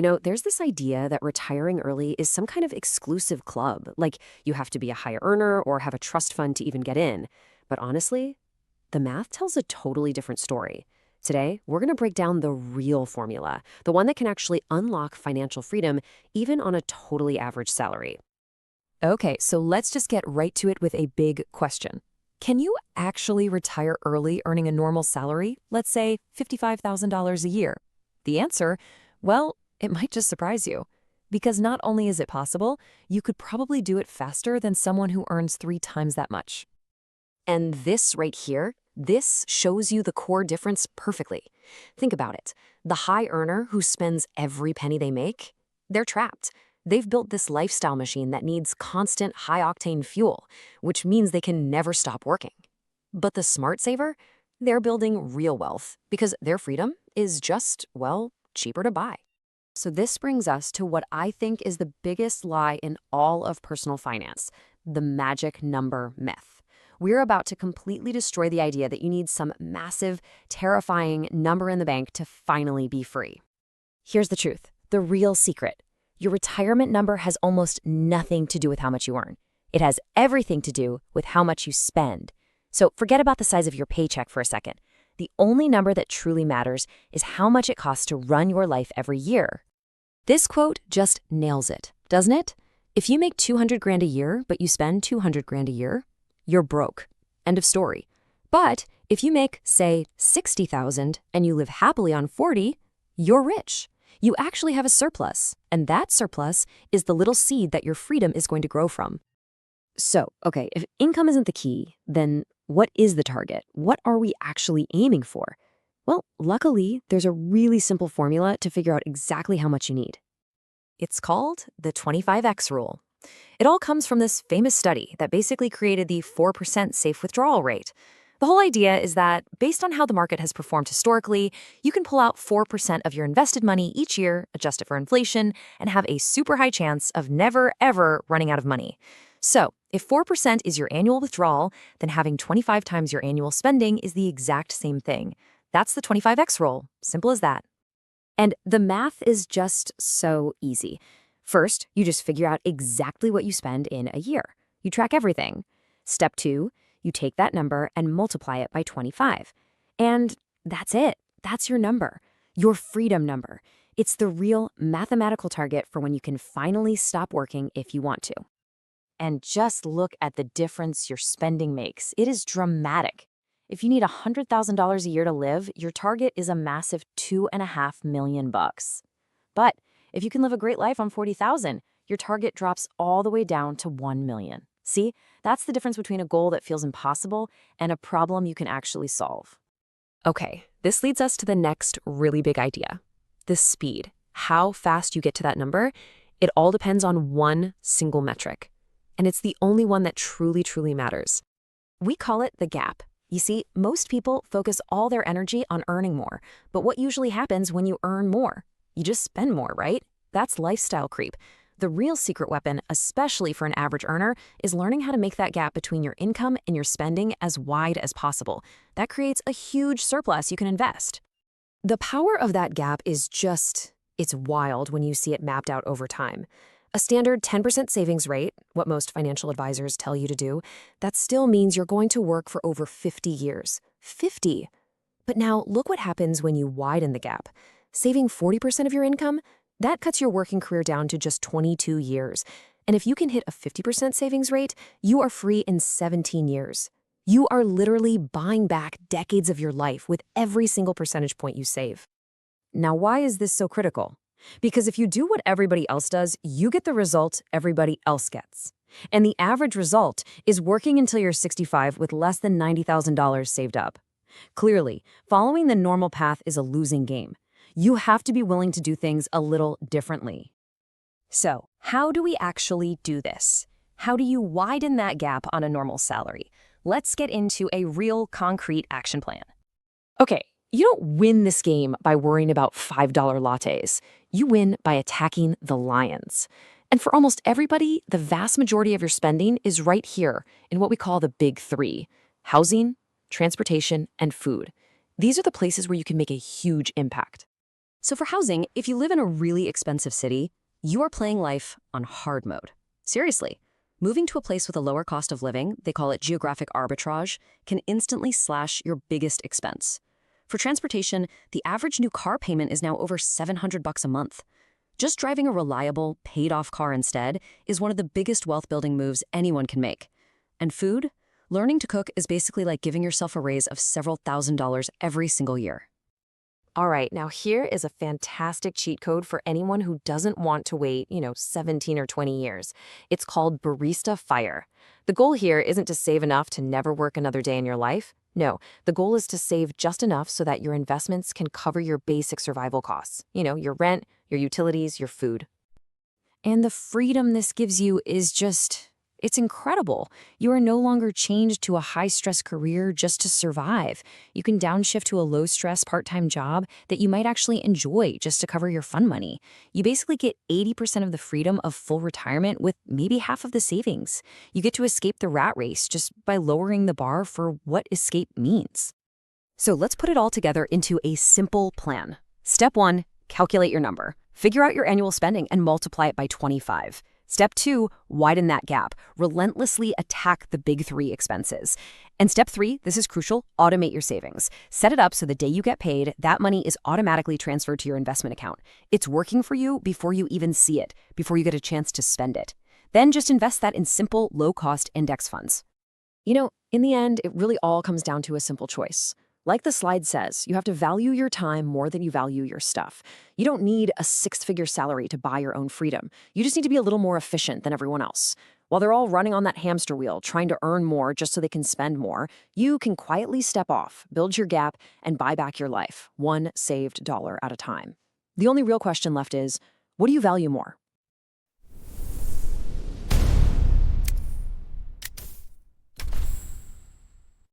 There's this idea that retiring early is some kind of exclusive club, like you have to be a high earner or have a trust fund to even get in. But honestly, the math tells a totally different story. Today, we're going to break down the real formula, the one that can actually unlock financial freedom even on a totally average salary. Okay, so let's just get right to it with a big question. Can you actually retire early earning a normal salary, let's say $55,000 a year? The answer, well, it might just surprise you. Because not only is it possible, you could probably do it faster than someone who earns 3 times that much. And this right here, this shows you the core difference perfectly. Think about it. The high earner who spends every penny they make, they're trapped. They've built this lifestyle machine that needs constant high-octane fuel, which means they can never stop working. But the smart saver, they're building real wealth because their freedom is just, well, cheaper to buy. So this brings us to what I think is the biggest lie in all of personal finance, the magic number myth. We're about to completely destroy the idea that you need some massive, terrifying number in the bank to finally be free. Here's the truth, the real secret. Your retirement number has almost nothing to do with how much you earn. It has everything to do with how much you spend. So forget about the size of your paycheck for a second. The only number that truly matters is how much it costs to run your life every year. This quote just nails it, doesn't it? If you make 200 grand a year, but you spend 200 grand a year, you're broke. End of story. But if you make, say, 60,000 and you live happily on 40, you're rich. You actually have a surplus, and that surplus is the little seed that your freedom is going to grow from. So, okay, if income isn't the key, then what is the target? What are we actually aiming for? Well, luckily, there's a really simple formula to figure out exactly how much you need. It's called the 25x rule. It all comes from this famous study that basically created the 4% safe withdrawal rate. The whole idea is that, based on how the market has performed historically, you can pull out 4% of your invested money each year, adjust it for inflation, and have a super high chance of never, ever running out of money. So, if 4% is your annual withdrawal, then having 25 times your annual spending is the exact same thing. That's the 25x rule. Simple as that. And the math is just so easy. First, you just figure out exactly what you spend in a year. You track everything. Step 2, you take that number and multiply it by 25. And that's it. That's your number. Your freedom number. It's the real mathematical target for when you can finally stop working if you want to. And just look at the difference your spending makes. It is dramatic. If you need $100,000 a year to live, your target is a massive $2.5 million. But if you can live a great life on $40,000, your target drops all the way down to $1 million. See, that's the difference between a goal that feels impossible and a problem you can actually solve. Okay, this leads us to the next really big idea. The speed. How fast you get to that number, it all depends on one single metric. And it's the only one that truly, truly matters. We call it the gap. You see, most people focus all their energy on earning more, but what usually happens when you earn more? You just spend more, right? That's lifestyle creep. The real secret weapon, especially for an average earner, is learning how to make that gap between your income and your spending as wide as possible. That creates a huge surplus you can invest. The power of that gap is it's wild when you see it mapped out over time. A standard 10% savings rate, what most financial advisors tell you to do, that still means you're going to work for over 50 years. 50! But now look what happens when you widen the gap. Saving 40% of your income, that cuts your working career down to just 22 years. And if you can hit a 50% savings rate, you are free in 17 years. You are literally buying back decades of your life with every single percentage point you save. Now, why is this so critical? Because if you do what everybody else does, you get the result everybody else gets. And the average result is working until you're 65 with less than $90,000 saved up. Clearly, following the normal path is a losing game. You have to be willing to do things a little differently. So, how do we actually do this? How do you widen that gap on a normal salary? Let's get into a real concrete action plan. Okay, you don't win this game by worrying about $5 lattes. You win by attacking the lions. And for almost everybody, the vast majority of your spending is right here in what we call the big three: housing, transportation, and food. These are the places where you can make a huge impact. So for housing, if you live in a really expensive city, you are playing life on hard mode. Seriously, moving to a place with a lower cost of living, they call it geographic arbitrage, can instantly slash your biggest expense. For transportation, the average new car payment is now over $700 a month. Just driving a reliable, paid-off car instead is one of the biggest wealth-building moves anyone can make. And food? Learning to cook is basically like giving yourself a raise of several $1,000s every single year. All right, now here is a fantastic cheat code for anyone who doesn't want to wait, 17 or 20 years. It's called Barista Fire. The goal here isn't to save enough to never work another day in your life. No, the goal is to save just enough so that your investments can cover your basic survival costs. Your rent, your utilities, your food. And the freedom this gives you is it's incredible. You are no longer chained to a high-stress career just to survive. You can downshift to a low-stress part-time job that you might actually enjoy just to cover your fun money. You basically get 80% of the freedom of full retirement with maybe half of the savings. You get to escape the rat race just by lowering the bar for what escape means. So let's put it all together into a simple plan. Step 1, calculate your number. Figure out your annual spending and multiply it by 25. Step 2, widen that gap. Relentlessly attack the big 3 expenses. And step 3, this is crucial, automate your savings. Set it up so the day you get paid, that money is automatically transferred to your investment account. It's working for you before you even see it, before you get a chance to spend it. Then just invest that in simple, low-cost index funds. In the end, it really all comes down to a simple choice. Like the slide says, you have to value your time more than you value your stuff. You don't need a 6-figure salary to buy your own freedom. You just need to be a little more efficient than everyone else. While they're all running on that hamster wheel, trying to earn more just so they can spend more, you can quietly step off, build your gap, and buy back your life, one saved dollar at a time. The only real question left is, what do you value more?